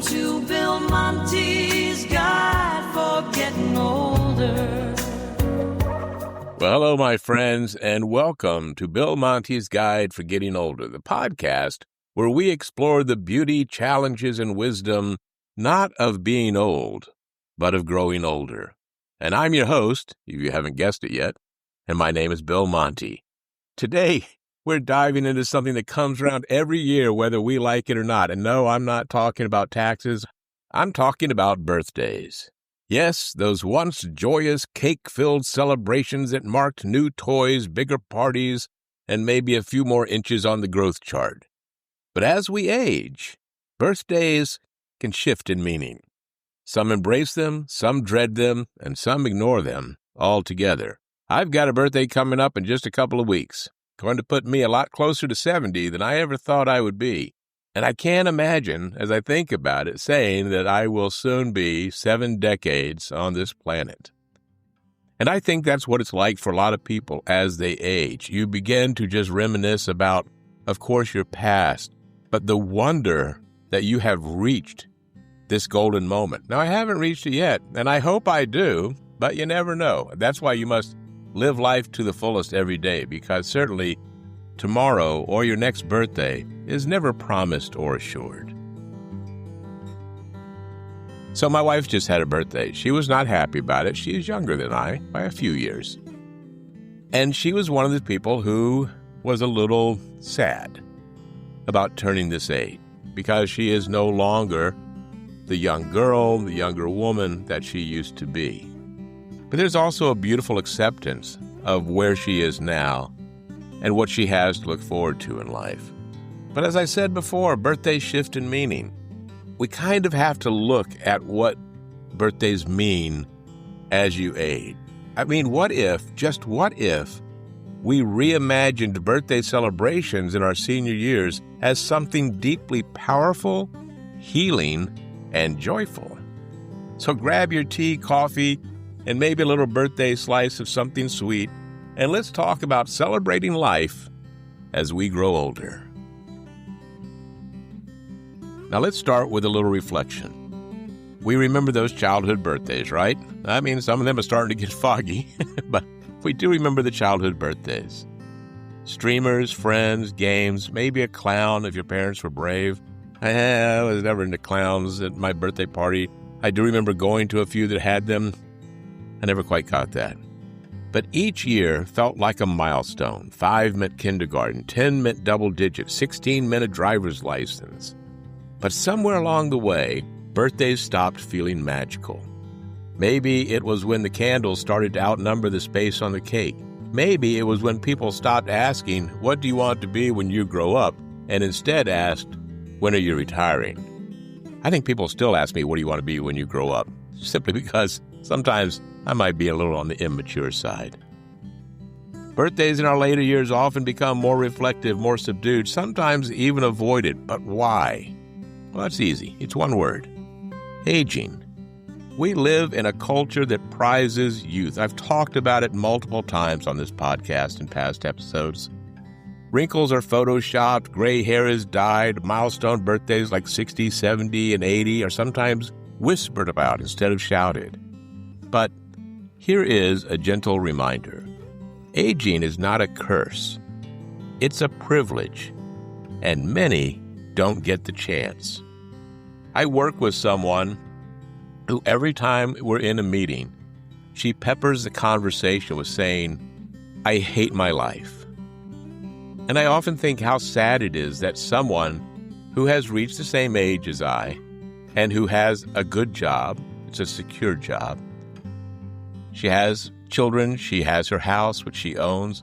Welcome to Bill Monty's Guide for Getting Older. Well, hello, my friends, and welcome to Bill Monty's Guide for Getting Older, the podcast where we explore the beauty, challenges, and wisdom not of being old, but of growing older. And I'm your host, if you haven't guessed it yet, and my name is Bill Monty. Today, we're diving into something that comes around every year, whether we like it or not. And no, I'm not talking about taxes. I'm talking about birthdays. Yes, those once joyous, cake-filled celebrations that marked new toys, bigger parties, and maybe a few more inches on the growth chart. But as we age, birthdays can shift in meaning. Some embrace them, some dread them, and some ignore them altogether. I've got a birthday coming up in just a couple of weeks. Going to put me a lot closer to 70 than I ever thought I would be. And I can't imagine, as I think about it, saying that I will soon be 7 decades on this planet. And I think that's what it's like for a lot of people as they age. You begin to just reminisce about, of course, your past, but the wonder that you have reached this golden moment. Now, I haven't reached it yet, and I hope I do, but you never know. That's why you must live life to the fullest every day, because certainly tomorrow or your next birthday is never promised or assured. So my wife just had a birthday. She was not happy about it. She is younger than I by a few years. And she was one of the people who was a little sad about turning this age, because she is no longer the young girl, the younger woman that she used to be. But there's also a beautiful acceptance of where she is now and what she has to look forward to in life. But as I said before, birthdays shift in meaning. We kind of have to look at what birthdays mean as you age. I mean, what if, just what if, we reimagined birthday celebrations in our senior years as something deeply powerful, healing, and joyful? So grab your tea, coffee, and maybe a little birthday slice of something sweet, and let's talk about celebrating life as we grow older. Now let's start with a little reflection. We remember those childhood birthdays, right? I mean, some of them are starting to get foggy, but we do remember the childhood birthdays. Streamers, friends, games, maybe a clown if your parents were brave. I was never into clowns at my birthday party. I do remember going to a few that had them. I never quite got that. But each year felt like a milestone. 5 meant kindergarten, 10 meant double digits, 16 meant a driver's license. But somewhere along the way, birthdays stopped feeling magical. Maybe it was when the candles started to outnumber the space on the cake. Maybe it was when people stopped asking, "What do you want to be when you grow up?" and instead asked, "When are you retiring?" I think people still ask me, "What do you want to be when you grow up?" simply because sometimes I might be a little on the immature side. Birthdays in our later years often become more reflective, more subdued, sometimes even avoided. But why? Well, that's easy. It's one word: aging. We live in a culture that prizes youth. I've talked about it multiple times on this podcast in past episodes. Wrinkles are photoshopped, gray hair is dyed, milestone birthdays like 60, 70, and 80 are sometimes whispered about instead of shouted. But here is a gentle reminder. Aging is not a curse. It's a privilege, and many don't get the chance. I work with someone who every time we're in a meeting, she peppers the conversation with saying, "I hate my life." And I often think how sad it is that someone who has reached the same age as I and who has a good job, it's a secure job, she has children, she has her house, which she owns.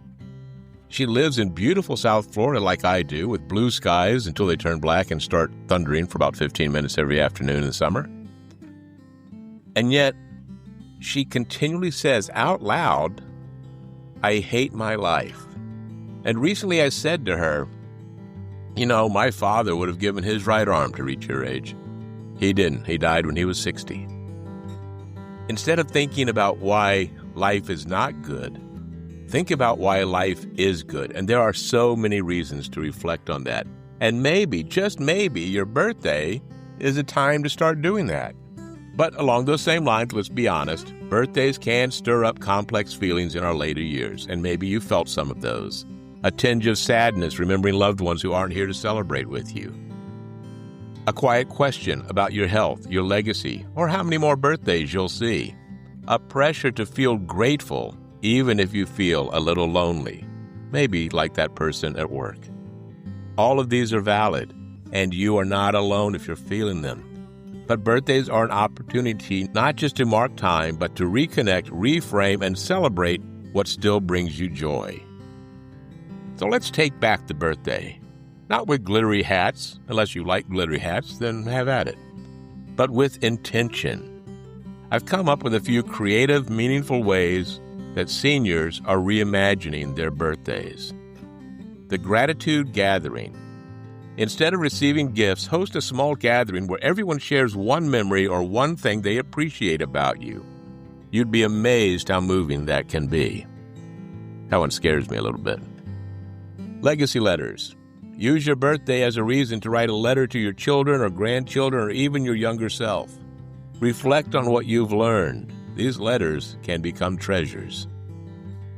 She lives in beautiful South Florida like I do, with blue skies until they turn black and start thundering for about 15 minutes every afternoon in the summer. And yet, she continually says out loud, "I hate my life." And recently I said to her, "You know, my father would have given his right arm to reach your age. He didn't. He died when he was 60. Instead of thinking about why life is not good, think about why life is good. And there are so many reasons to reflect on that. And maybe, just maybe, your birthday is it time to start doing that? But along those same lines, let's be honest, birthdays can stir up complex feelings in our later years, and maybe you felt some of those. A tinge of sadness remembering loved ones who aren't here to celebrate with you. A quiet question about your health, your legacy, or how many more birthdays you'll see. A pressure to feel grateful even if you feel a little lonely, maybe like that person at work. All of these are valid, and you are not alone if you're feeling them. But birthdays are an opportunity not just to mark time, but to reconnect, reframe, and celebrate what still brings you joy. So let's take back the birthday. Not with glittery hats, unless you like glittery hats, then have at it. But with intention. I've come up with a few creative, meaningful ways that seniors are reimagining their birthdays. The gratitude gathering. Instead of receiving gifts, host a small gathering where everyone shares one memory or one thing they appreciate about you. You'd be amazed how moving that can be. That one scares me a little bit. Legacy letters. Use your birthday as a reason to write a letter to your children or grandchildren or even your younger self. Reflect on what you've learned. These letters can become treasures.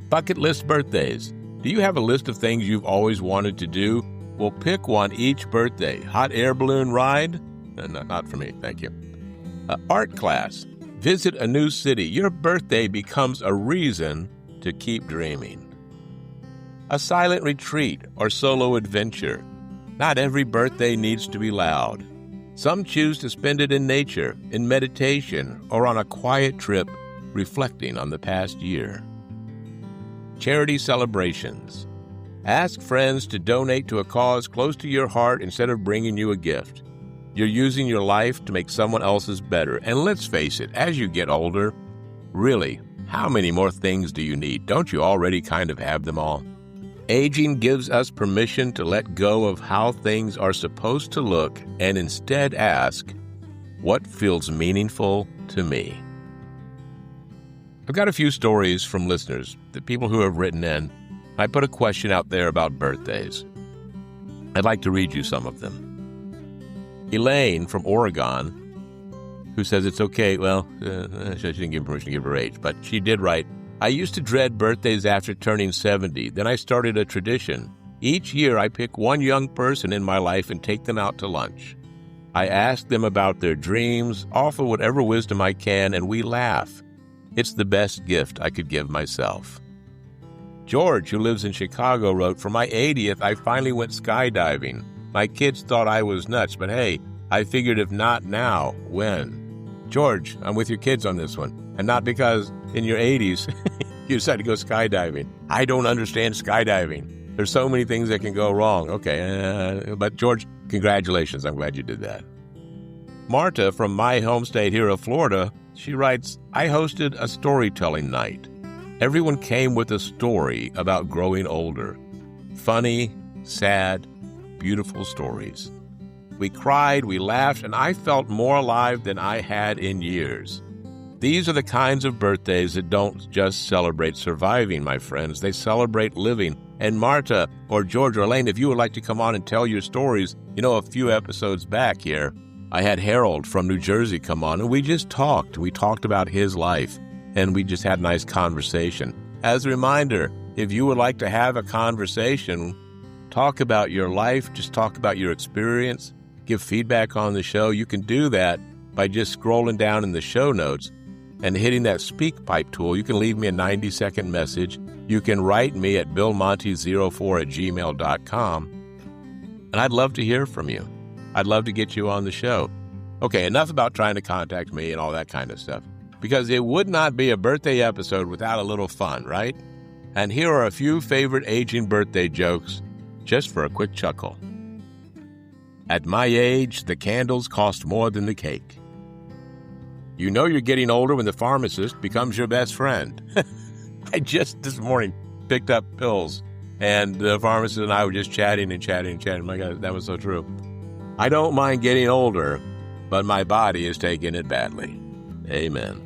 Bucket list birthdays. Do you have a list of things you've always wanted to do? Well, pick one each birthday. Hot air balloon ride? Not for me, thank you. Art class. Visit a new city. Your birthday becomes a reason to keep dreaming. A silent retreat or solo adventure. Not every birthday needs to be loud. Some choose to spend it in nature, in meditation, or on a quiet trip reflecting on the past year. Charity celebrations. Ask friends to donate to a cause close to your heart instead of bringing you a gift. You're using your life to make someone else's better. And let's face it, as you get older, really, how many more things do you need? Don't you already kind of have them all? Aging gives us permission to let go of how things are supposed to look and instead ask, what feels meaningful to me? I've got a few stories from listeners, the people who have written in. I put a question out there about birthdays. I'd like to read you some of them. Elaine from Oregon, who says it's okay, she didn't give permission to give her age, but she did write, I used to dread birthdays after turning 70. Then I started a tradition. Each year I pick one young person in my life and take them out to lunch. I ask them about their dreams, offer whatever wisdom I can, and we laugh. It's the best gift I could give myself. George, who lives in Chicago, wrote, for my 80th, I finally went skydiving. My kids thought I was nuts, but hey, I figured if not now, when? George, I'm with your kids on this one. And not because in your 80s you decided to go skydiving. I don't understand skydiving. There's so many things that can go wrong. Okay, but George, congratulations. I'm glad you did that. Marta from my home state here of Florida, she writes, I hosted a storytelling night. Everyone came with a story about growing older. Funny, sad, beautiful stories. We cried, we laughed, and I felt more alive than I had in years. These are the kinds of birthdays that don't just celebrate surviving, my friends. They celebrate living. And Marta or George or Elaine, if you would like to come on and tell your stories, a few episodes back here, I had Harold from New Jersey come on, and we just talked. We talked about his life, and we just had a nice conversation. As a reminder, if you would like to have a conversation, talk about your life, just talk about your experience, give feedback on the show, you can do that by just scrolling down in the show notes and hitting that speak pipe tool. You can leave me a 90-second message. You can write me at billmonty04@gmail.com. And I'd love to hear from you. I'd love to get you on the show. Okay, enough about trying to contact me and all that kind of stuff. Because it would not be a birthday episode without a little fun, right? And here are a few favorite aging birthday jokes, just for a quick chuckle. At my age, the candles cost more than the cake. You know you're getting older when the pharmacist becomes your best friend. I just this morning picked up pills, and the pharmacist and I were just chatting. My God, that was so true. I don't mind getting older, but my body is taking it badly. Amen.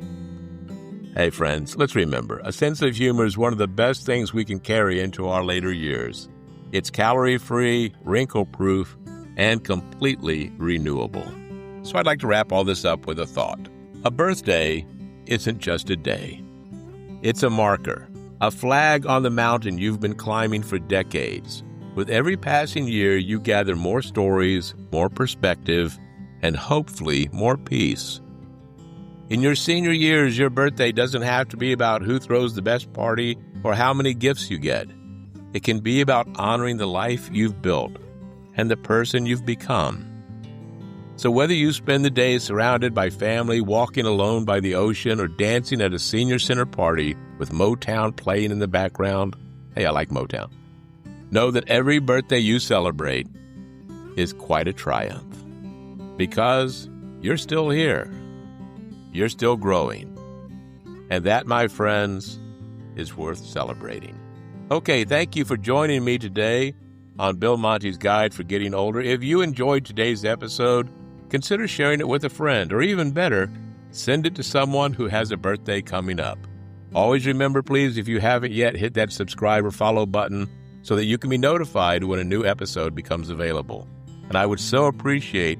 Hey, friends, let's remember, a sense of humor is one of the best things we can carry into our later years. It's calorie-free, wrinkle-proof, and completely renewable. So I'd like to wrap all this up with a thought. A birthday isn't just a day. It's a marker, a flag on the mountain you've been climbing for decades. With every passing year, you gather more stories, more perspective, and hopefully more peace. In your senior years, your birthday doesn't have to be about who throws the best party or how many gifts you get. It can be about honoring the life you've built and the person you've become. So whether you spend the day surrounded by family, walking alone by the ocean, or dancing at a senior center party with Motown playing in the background, hey, I like Motown, know that every birthday you celebrate is quite a triumph. Because you're still here. You're still growing. And that, my friends, is worth celebrating. Okay, thank you for joining me today on Bill Monty's Guide for Getting Older. If you enjoyed today's episode, consider sharing it with a friend, or even better, send it to someone who has a birthday coming up. Always remember, please, if you haven't yet, hit that subscribe or follow button so that you can be notified when a new episode becomes available. And I would so appreciate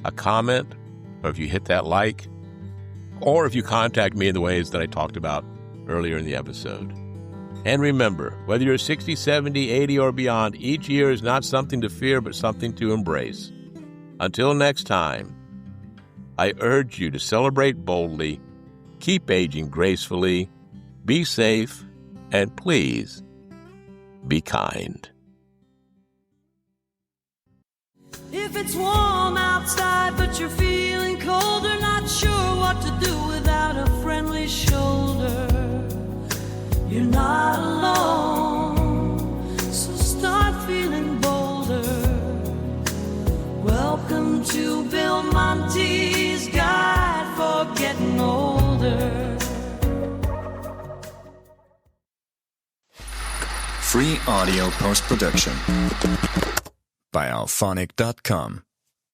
a comment, or if you hit that like, or if you contact me in the ways that I talked about earlier in the episode. And remember, whether you're 60, 70, 80, or beyond, each year is not something to fear, but something to embrace. Until next time, I urge you to celebrate boldly, keep aging gracefully, be safe, and please, be kind. If it's warm outside but you're feeling colder, not sure what to do without a friendly shoulder, you're not alone, so start feeling bolder. Welcome to Bill Monty's Guide for Getting Older. Free audio post-production by alphonic.com.